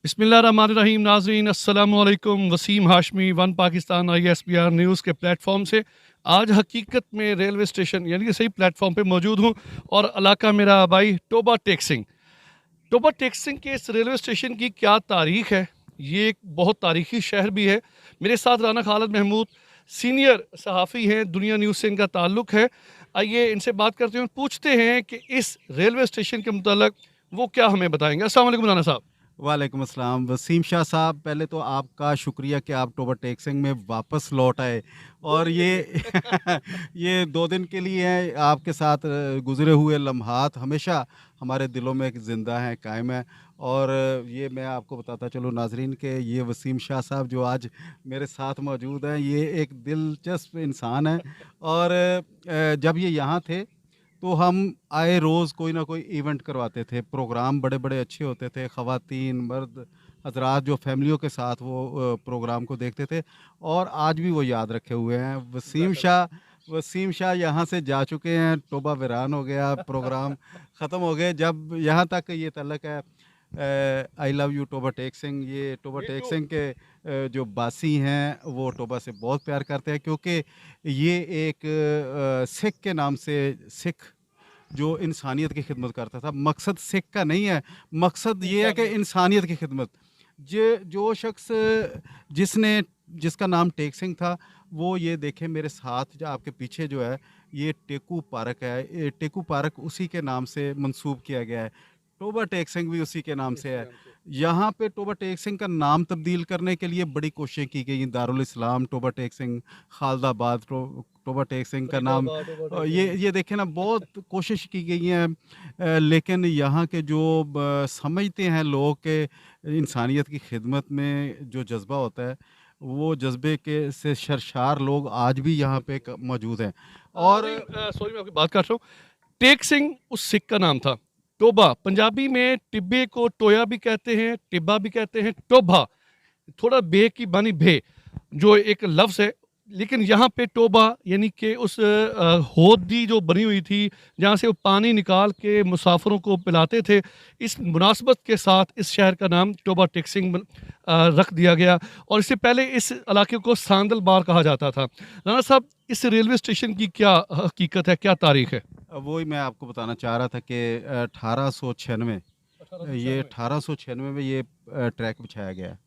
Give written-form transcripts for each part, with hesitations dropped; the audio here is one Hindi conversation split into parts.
बिस्मिल्लाहिर्रहमानिर्रहीम। नाज़रीन अस्सलामु अलैकुम। Waseem Hashmi one Pakistan ISPR news के प्लेटफॉर्म से आज हकीकत में रेलवे स्टेशन यानी कि सही प्लेटफॉर्म पे मौजूद हूँ और इलाका मेरा भाई टोबा टेक सिंह। टोबा टेक सिंह के इस रेलवे स्टेशन की क्या तारीख है, ये एक बहुत तारीखी शहर भी है। मेरे साथ राना खालिद महमूद सीनियर सहाफ़ी हैं, दुनिया न्यूज़ से इनका ताल्लुक़ है। आइए इनसे बात करते हैं और पूछते हैं कि इस रेलवे स्टेशन के मुताल्लिक़ वो क्या हमें बताएंगे। अस्सलाम वालेकुम राना साहब। वालेकुम अस्सलाम वसीम शाह साहब, पहले तो आपका शुक्रिया कि आप टोबा टेक सिंह में वापस लौट आए और ये ये 2 दिन के लिए हैं। आपके साथ गुज़रे हुए लम्हात हमेशा हमारे दिलों में ज़िंदा हैं, कायम हैं। और ये मैं आपको बताता चलूँ नाज़रीन के ये वसीम शाह साहब जो आज मेरे साथ मौजूद हैं, ये एक दिलचस्प इंसान हैं। और जब ये यहाँ थे तो हम आए रोज़ कोई ना कोई इवेंट करवाते थे, प्रोग्राम बड़े-बड़े अच्छे होते थे, ख़वातीन, मर्द हज़रात जो फ़ैमिलियों के साथ वो प्रोग्राम को देखते थे और आज भी वो याद रखे हुए हैं। वसीम शाह यहाँ से जा चुके हैं, तौबा वीरान हो गया, प्रोग्राम ख़त्म हो गए। जब यहाँ तक ये तल्लक है I love you Toba Tek Singh, ये टोबा टेक सिंह के जो बासी हैं वो टोबा से बहुत प्यार करते हैं, क्योंकि ये एक सिख के नाम से सिख जो इंसानियत की खिदमत करता था। मकसद सिख का नहीं है, मकसद ये है कि इंसानियत की खिदमत। जे जो शख्स जिसने जिसका नाम टेक सिंह था, वो ये देखें मेरे साथ जो आपके पीछे जो है ये टेकू पार्क है। ये टेकू पार्क उसी के नाम से मंसूब किया गया है। टोबा टेक सिंह भी उसी के नाम से है। यहाँ पे टोबा टेक सिंह का नाम तब्दील करने के लिए बड़ी कोशिशें की गई। दारुल इस्लाम टोबा टेक सिंह, खालदाबाद टोबा टेक सिंह का नाम ये देखें ना, बहुत कोशिश की गई है। लेकिन यहाँ के जो समझते हैं लोग के इंसानियत की खिदमत में जो जज्बा होता है, वो जज्बे के से सरशार लोग आज भी यहाँ पे मौजूद हैं। और सॉरी मैं आपकी बात काट रहा हूँ। टेक सिंह उस सिख का नाम था। टोबा पंजाबी में टिब्बे को टोया भी कहते हैं, टिब्बा भी कहते हैं, टोभा थोड़ा बे की बानी भे जो एक लफ्ज़ है। लेकिन यहाँ पे टोबा यानी कि उस होदी जो बनी हुई थी जहाँ से वो पानी निकाल के मुसाफिरों को पिलाते थे, इस मुनासबत के साथ इस शहर का नाम टोबा टेक सिंह रख दिया गया। और इससे पहले इस इलाके को सांदल बार कहा जाता था। राना साहब, इस रेलवे स्टेशन की क्या हकीकत है, क्या तारीख है? वही मैं आपको बताना चाह रहा था कि 1896 ये 1896 में ये ट्रैक बिछाया गया है।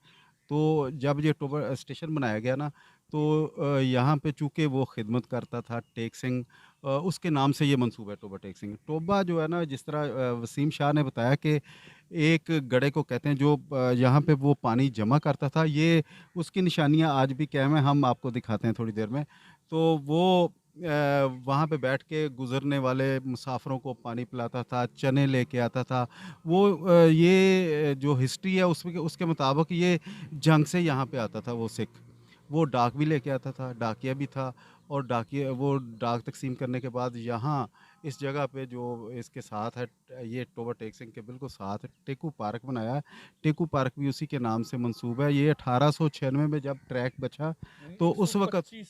तो जब ये टोबा स्टेशन बनाया गया ना, तो यहाँ पे चूँकि वो खिदमत करता था टेक सिंह, उसके नाम से ये मंसूब है टोबा टेक सिंह। टोबा जो है ना, जिस तरह वसीम शाह ने बताया कि एक गड्ढे को कहते हैं जो यहाँ पे वो पानी जमा करता था, ये उसकी निशानियाँ आज भी कायम हैं, हम आपको दिखाते हैं थोड़ी देर में। तो वो वहाँ पे बैठ के गुज़रने वाले मुसाफ़िरों को पानी पिलाता था, चने लेके आता था। वो ये जो हिस्ट्री है उसमें उसके मुताबिक ये जंग से यहाँ पे आता था वो सिख। वो डाक भी लेके आता था, डाकिया भी था। और डाकिया वो डाक तक़सीम करने के बाद यहाँ इस जगह पे जो इसके साथ है, ये टोबा टेक सिंह के बिल्कुल साथ टेकू पार्क बनाया है। टेकू पार्क भी उसी के नाम से मंसूब है। ये 1896 में जब ट्रैक बचा तो उस वक़्त, 125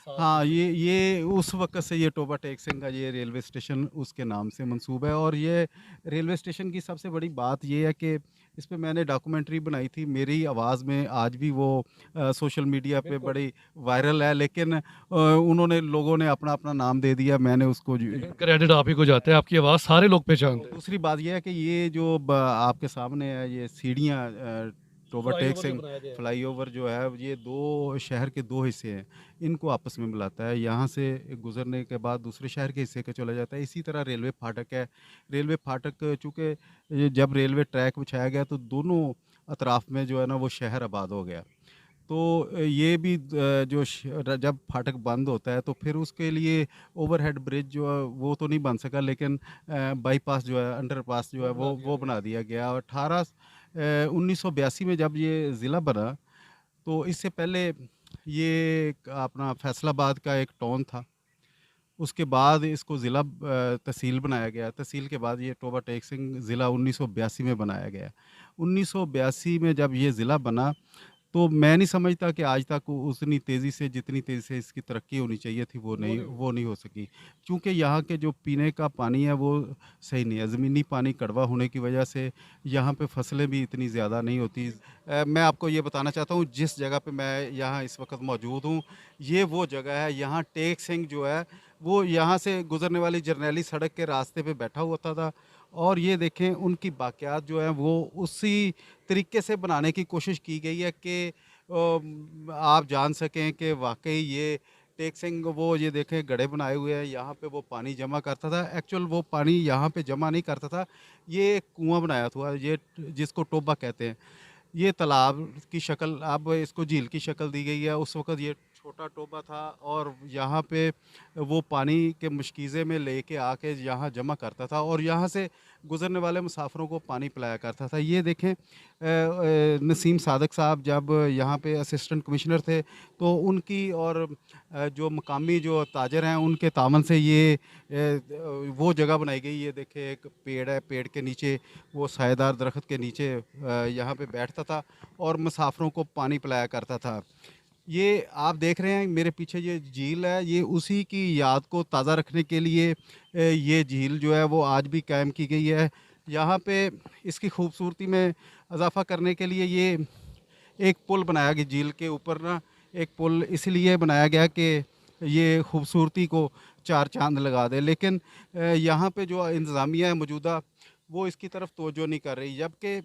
साल हाँ, पहले। ये उस वक़्त से ये टोबा टेक सिंह का ये रेलवे स्टेशन उसके नाम से मंसूब है। और ये रेलवे स्टेशन की सबसे बड़ी बात ये है कि इस पे मैंने डॉक्यूमेंट्री बनाई थी मेरी आवाज़ में, आज भी वो सोशल मीडिया पे बिल्कुल। बड़ी वायरल है। लेकिन उन्होंने लोगों ने अपना-अपना नाम दे दिया, मैंने उसको लेकिन क्रेडिट आप ही को जाता है, आपकी आवाज़ सारे लोग पहचानते हैं। दूसरी बात ये है कि ये जो आपके सामने है ये सीढ़ियाँ, टोबा टेक फ्लाईओवर जो सिंह बनाया गया है। फ्लाईओवर जो है, ये दो शहर के दो हिस्से हैं, इनको आपस में मिलाता है। यहाँ से गुजरने के बाद दूसरे शहर के हिस्से को चला जाता है। इसी तरह रेलवे फाटक है। रेलवे फाटक चूँकि जब रेलवे ट्रैक बिछाया गया तो दोनों अतराफ में जो है ना वो शहर आबाद हो गया। तो ये भी जब फाटक बंद होता है तो फिर उसके लिए ओवरहेड ब्रिज जो है वो तो नहीं बन सका, लेकिन बाईपास जो है, अंडरपास जो है वो बना दिया वो गया। बना दिया गया। और 1982 में जब ये ज़िला बना, तो इससे पहले ये अपना फैसलाबाद का एक टाउन था। उसके बाद इसको ज़िला तहसील बनाया गया। तहसील के बाद ये टोबा टेक सिंह ज़िला 1982 में बनाया गया। 1982 में जब ये ज़िला बना तो मैं नहीं समझता कि आज तक उतनी तेज़ी से जितनी तेज़ी से इसकी तरक्की होनी चाहिए थी वो नहीं हो सकी। क्योंकि यहाँ के जो पीने का पानी है वो सही नहीं है। ज़मीनी पानी कड़वा होने की वजह से यहाँ पे फसलें भी इतनी ज़्यादा नहीं होती। मैं आपको ये बताना चाहता हूँ जिस जगह पे मैं यहाँ इस वक़्त मौजूद हूँ, ये वो जगह है। यहाँ टेक सिंह जो है वो यहाँ से गुज़रने वाली जरनैली सड़क के रास्ते पे बैठा होता था और ये देखें उनकी बाक़ियात जो हैं वो उसी तरीके से बनाने की कोशिश की गई है कि आप जान सकें कि वाक़ई ये टेक सिंह वो ये देखें गड्ढे बनाए हुए हैं, यहाँ पे वो पानी जमा करता था। एक्चुअल वो पानी यहाँ पे जमा नहीं करता था, ये एक कुआँ बनाया था, ये जिसको टोबा कहते हैं। ये तालाब की शक्ल अब इसको झील की शक्ल दी गई है। उस वक़्त ये छोटा टोबा था और यहाँ पे वो पानी के मशकीज़े में लेके आके यहाँ जमा करता था और यहाँ से गुज़रने वाले मुसाफ़िरों को पानी पिलाया करता था। ये देखें नसीम सादक साहब जब यहाँ पे असिस्टेंट कमिश्नर थे तो उनकी और जो मकामी जो ताजर हैं उनके तावन से ये वो जगह बनाई गई। ये देखें एक पेड़ है, पेड़ के नीचे वो सायेदार दरख्त के नीचे यहाँ पे बैठता था और मुसाफ़िरों को पानी पिलाया करता था। ये आप देख रहे हैं मेरे पीछे ये झील है, ये उसी की याद को ताज़ा रखने के लिए ये झील जो है वो आज भी कायम की गई है। यहाँ पे इसकी खूबसूरती में इजाफ़ा करने के लिए ये एक पुल बनाया गया झील के ऊपर ना, एक पुल इसलिए बनाया गया कि ये खूबसूरती को चार चाँद लगा दे। लेकिन यहाँ पे जो इंतज़ामिया है मौजूदा वो इसकी तरफ तवज्जो नहीं कर रही। जबकि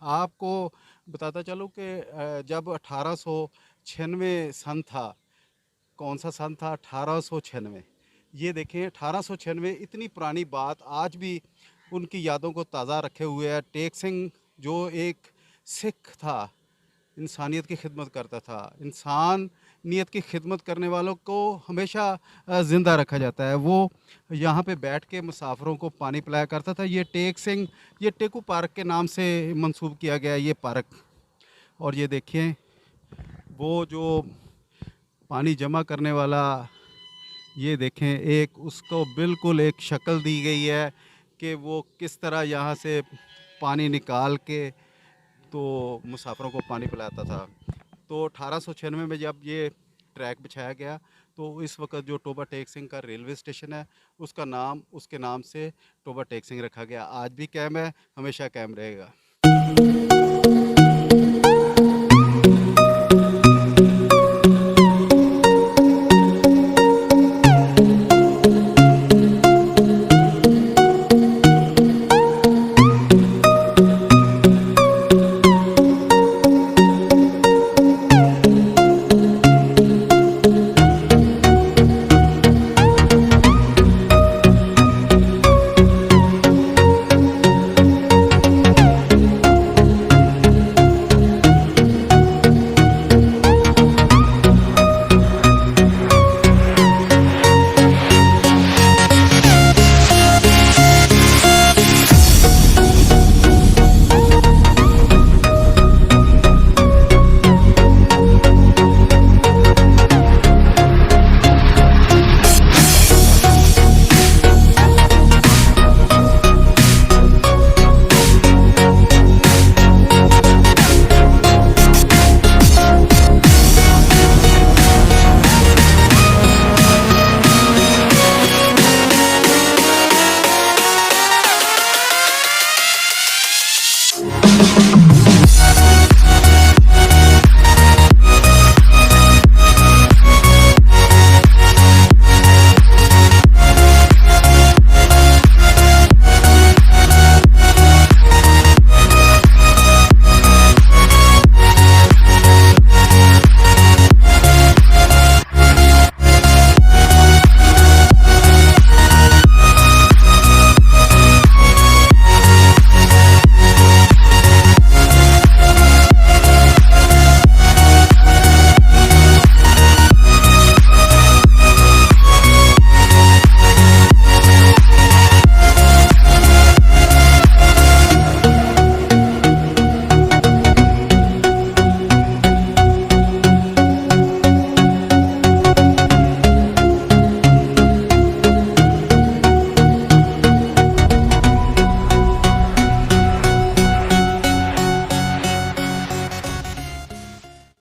आपको बताता चलूँ कि जब 1896 सन था, कौन सा सन था 1896, ये देखें 1896 इतनी पुरानी बात आज भी उनकी यादों को ताज़ा रखे हुए है। टेक सिंह जो एक सिख था, इंसानियत की खिदमत करता था। इंसानियत की खिदमत करने वालों को हमेशा ज़िंदा रखा जाता है। वो यहाँ पे बैठ के मुसाफ़िरों को पानी पिलाया करता था। ये टेक सिंह ये टेकू पार्क के नाम से मंसूब किया गया है ये पार्क। और ये देखिए वो जो पानी जमा करने वाला ये देखें एक उसको बिल्कुल एक शक्ल दी गई है कि वो किस तरह यहाँ से पानी निकाल के तो मुसाफ़िरों को पानी पिलाता था। तो 1896 में जब ये ट्रैक बिछाया गया तो इस वक्त जो टोबा टेक सिंह का रेलवे स्टेशन है उसका नाम उसके नाम से टोबा टेक सिंह रखा गया। आज भी कायम है, हमेशा कायम रहेगा।